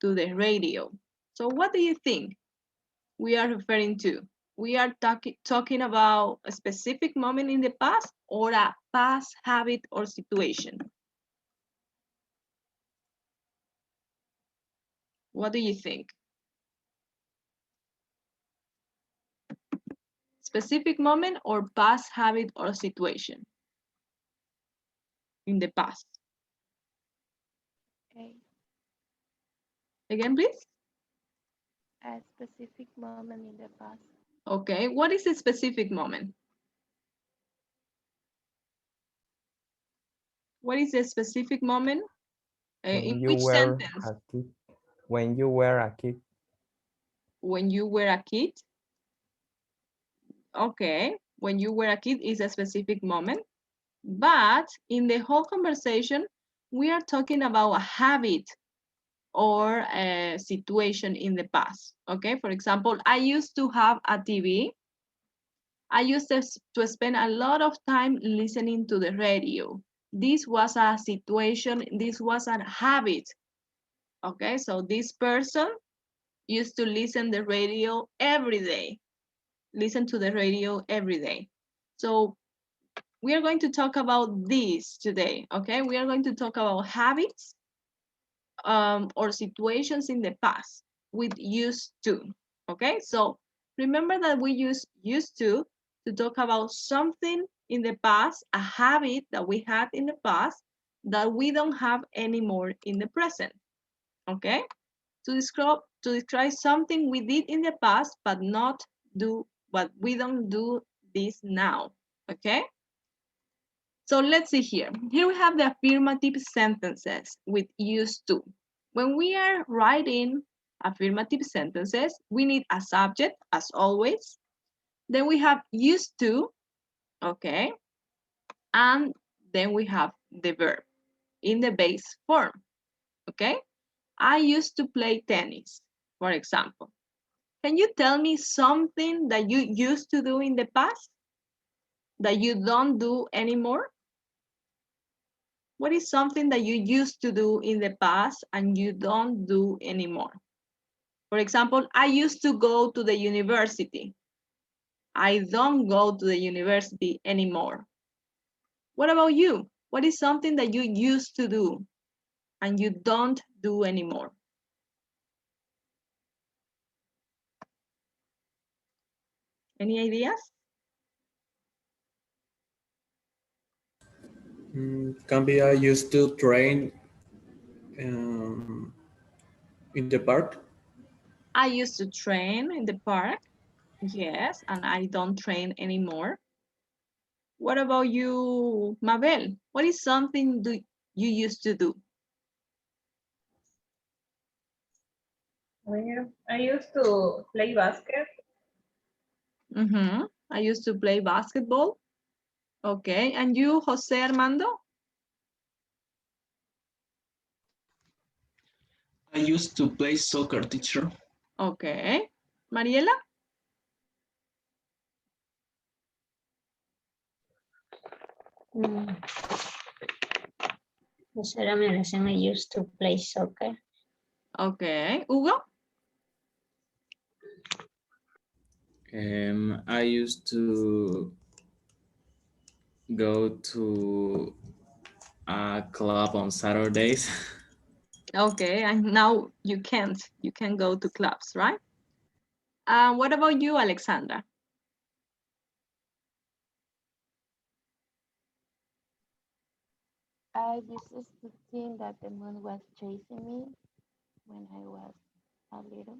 to the radio. So what do you think we are referring to? We are talking about a specific moment in the past or a past habit or situation. What do you think? Specific moment or past habit or situation in the past? Okay. Again, please. A specific moment in the past. Okay, what is a specific moment? What is a specific moment? In When you which were sentence? a kid. When you were a kid. When you were a kid? Okay, when you were a kid is a specific moment. But in the whole conversation, we are talking about a habit or a situation in the past. Okay, for example, I used to have a TV. I used to spend a lot of time listening to the radio. This was a situation, this was a habit. Okay, so this person used to listen the radio every day, listen to the radio every day. So we are going to talk about this today, okay? We are going to talk about habits or situations in the past with used to, okay? So remember that we use used to talk about something in the past, a habit that we had in the past that we don't have anymore in the present, okay? To describe something we did in the past but not do, but we don't do this now, okay? So let's see here. Here we have the affirmative sentences with used to. When we are writing affirmative sentences, we need a subject as always. Then we have used to, okay? And then we have the verb in the base form, okay? I used to play tennis, for example. Can you tell me something that you used to do in the past that you don't do anymore? What is something that you used to do in the past and you don't do anymore? For example, I used to go to the university. I don't go to the university anymore. What about you? What is something that you used to do and you don't do anymore? Any ideas? Can be I used to train um, in the park. I used to train in the park. Yes, and I don't train anymore. What about you, Mabel? What is something you used to do? Well, I used to play basket. I used to play basketball. Okay, and you, Jose Armando? I used to play soccer, teacher. Okay. Mariela? I used to play soccer. Okay. Hugo? I used to go to a club on Saturdays. Okay, and now you can't. You can go to clubs, right? What about you, Alexandra? I used to think that the moon was chasing me when I was a little.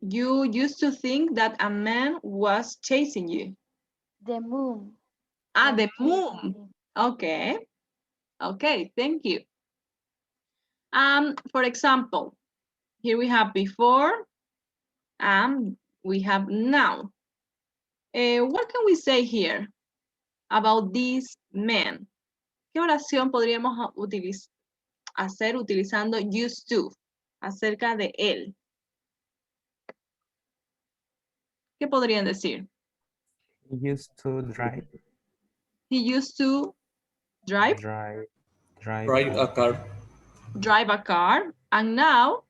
You used to think that a man was chasing you. The moon Ah, was the chasing moon. me. Okay. Okay, thank you. For example, here we have before and we have now. What can we say here about this man? ¿Qué oración podríamos hacer utilizando used to acerca de él? ¿Qué podrían decir? He used to drive. He used to drive Drive Drive a car. a car, and now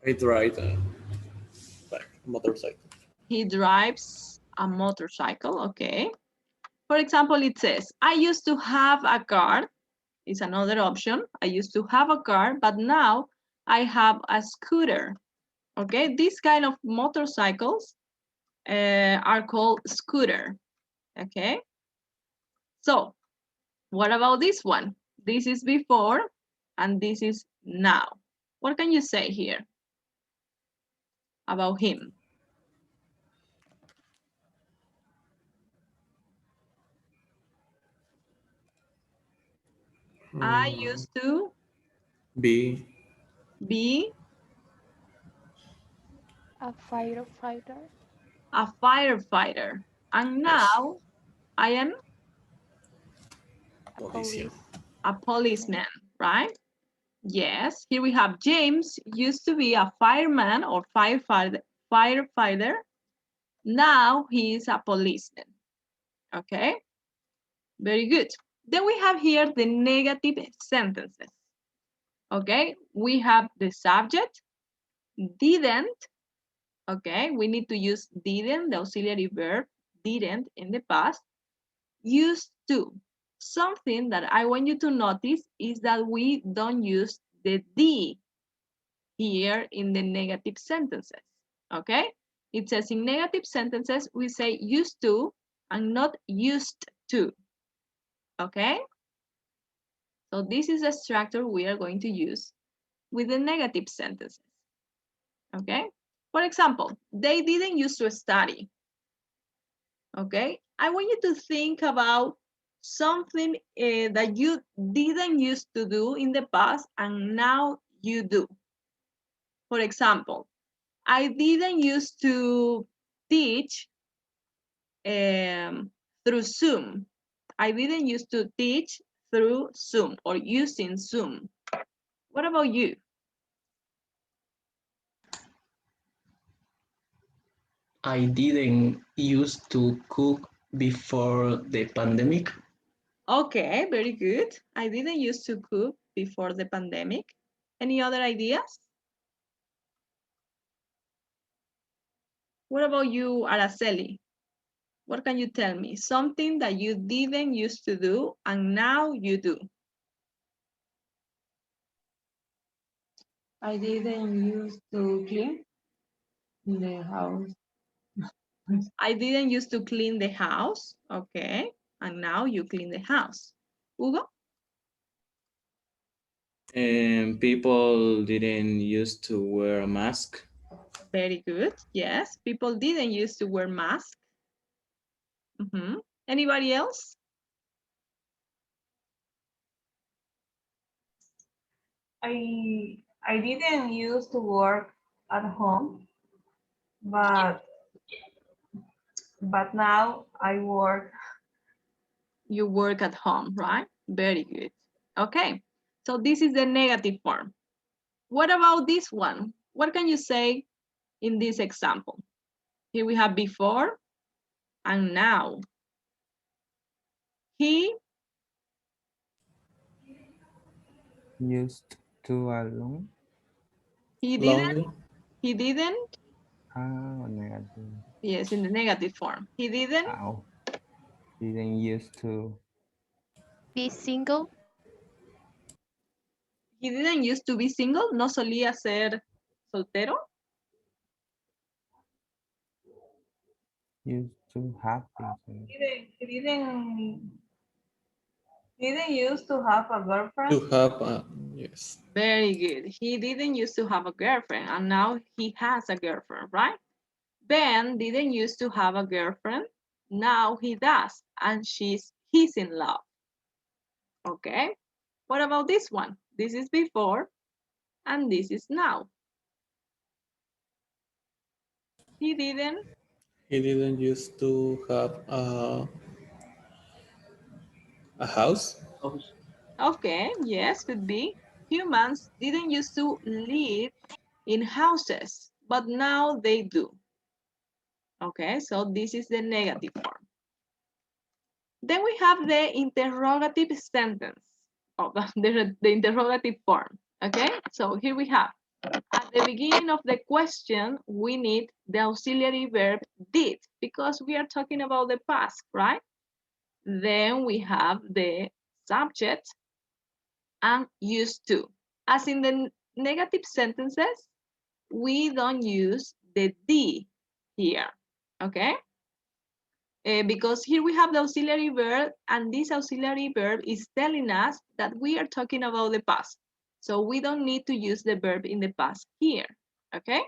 I drive like a motorcycle. He drives a motorcycle, okay. For example, it says, I used to have a car. It's another option. I used to have a car, but now I have a scooter. Okay, these kind of motorcycles are called scooter. Okay, so what about this one? This is before and this is now. What can you say here about him? I used to Be be A firefighter. a firefighter, and yes, now I am A policia. police. a policeman, right? Yes, here we have James used to be a fireman or firefighter. Now he is a policeman. Okay, very good. Then we have here the negative sentences. Okay, we have the subject, didn't. Okay, we need to use didn't, the auxiliary verb, didn't in the past. Used to. Something that I want you to notice is that we don't use the D here in the negative sentences, okay? It says in negative sentences, we say used to and not used to, okay? So this is a structure we are going to use with the negative sentences, okay? For example, they didn't used to study, okay? I want you to think about something that you didn't used to do in the past and now you do. For example, I didn't used to teach through Zoom. I didn't used to teach through Zoom or using Zoom. What about you? I didn't used to cook before the pandemic. Okay, very good. I didn't used to cook before the pandemic. Any other ideas? What about you, Araceli? What can you tell me? Something that you didn't used to do and now you do. I didn't used to clean the house. I didn't used to clean the house. Okay, and now you clean the house. Hugo? And people didn't used to wear a mask. Very good. Yes, people didn't used to wear masks. Anybody else? I didn't used to work at home, but now I work. You work at home, right? Very good. Okay, so this is the negative form. What about this one? What can you say in this example? Here we have before and now. He Used to alone. he didn't, Lonely. he didn't. Ah, negative. Yes, in the negative form. He didn't, Ow. Didn't used to. Be single. he didn't used to be single. No solía ser soltero. Used to have things. He didn't used to have a girlfriend. To have a, yes. Very good. He didn't used to have a girlfriend and now he has a girlfriend, right? Ben didn't used to have a girlfriend. Now he does and he's in love. Okay. What about this one? This is before and this is now. He didn't. He didn't used to have a house. Okay, yes, could be. Humans didn't used to live in houses, but now they do. Okay, so this is the negative form. Then we have the interrogative sentence, the interrogative form. Okay, so here we have, at the beginning of the question, we need the auxiliary verb did because we are talking about the past, right? Then we have the subject and used to. As in the negative sentences, we don't use the D here, okay? Because here we have the auxiliary verb, and this auxiliary verb is telling us that we are talking about the past. So we don't need to use the verb in the past here, okay?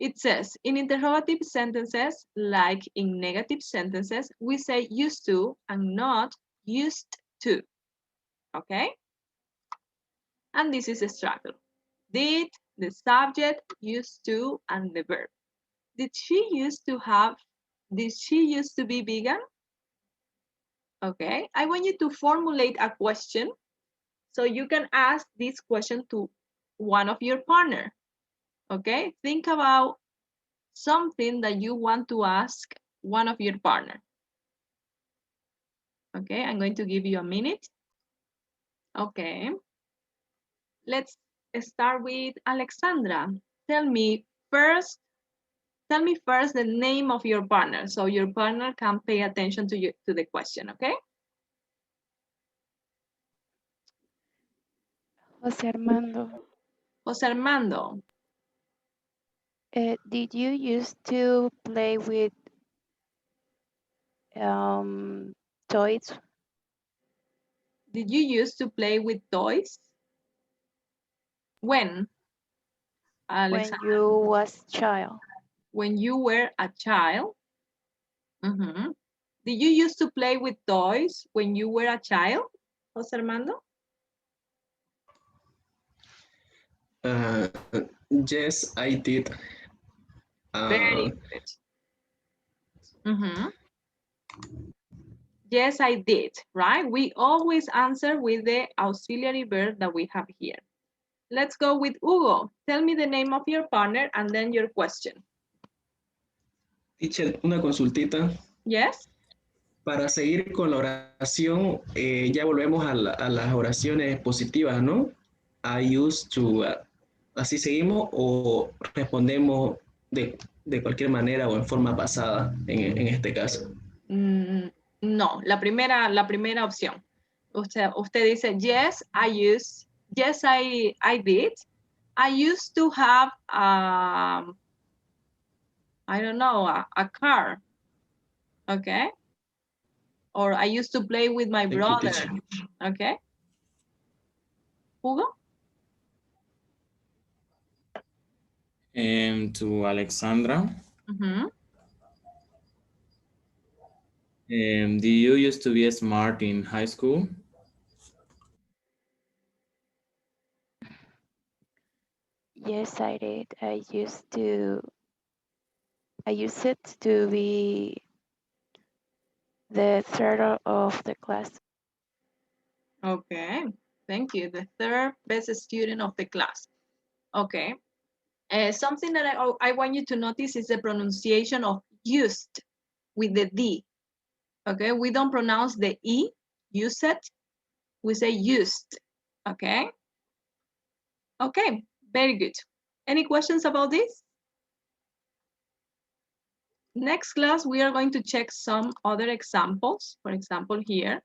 It says, in interrogative sentences, like in negative sentences, we say used to and not used to, okay? And this is the structure. Did, the subject, used to, and the verb. Did she used to be vegan? Okay, I want you to formulate a question so you can ask this question to one of your partner. Okay, think about something that you want to ask one of your partner. Okay, I'm going to give you a minute. Okay, let's start with Alexandra. Tell me first the name of your partner so your partner can pay attention to you to the question, okay? Jose Armando, Jose Armando, did you used to play with toys did you used to play with toys? When, when Alexandra? you was child? When you were a child? Mhm. Did you used to play with toys when you were a child, Jose Armando? Uh, yes, I did. Very good. Mhm. Yes, I did, right? We always answer with the auxiliary verb that we have here. Let's go with Hugo. Tell me the name of your partner and then your question. Teacher, una consultita. Yes? Para seguir con la oración, ya volvemos a las oraciones positivas, ¿no? I used to. ¿Así seguimos o respondemos de cualquier manera o en forma pasada en este caso? No, la primera opción. Usted dice, yes, I did. I used to have, I don't know, a car, okay? Or I used to play with my Thank you, brother, teacher. okay? Hugo? To Alexandra, Mhm. do you used to be smart in high school? Yes, I did. I used it to be the third of the class. Okay, thank you. The third best student of the class. Okay. Something that I want you to notice is the pronunciation of used with the D. Okay, we don't pronounce the E, use it. We say used. Okay. Okay, very good. Any questions about this? Next class, we are going to check some other examples. For example, here.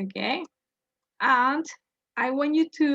Okay. And I want you to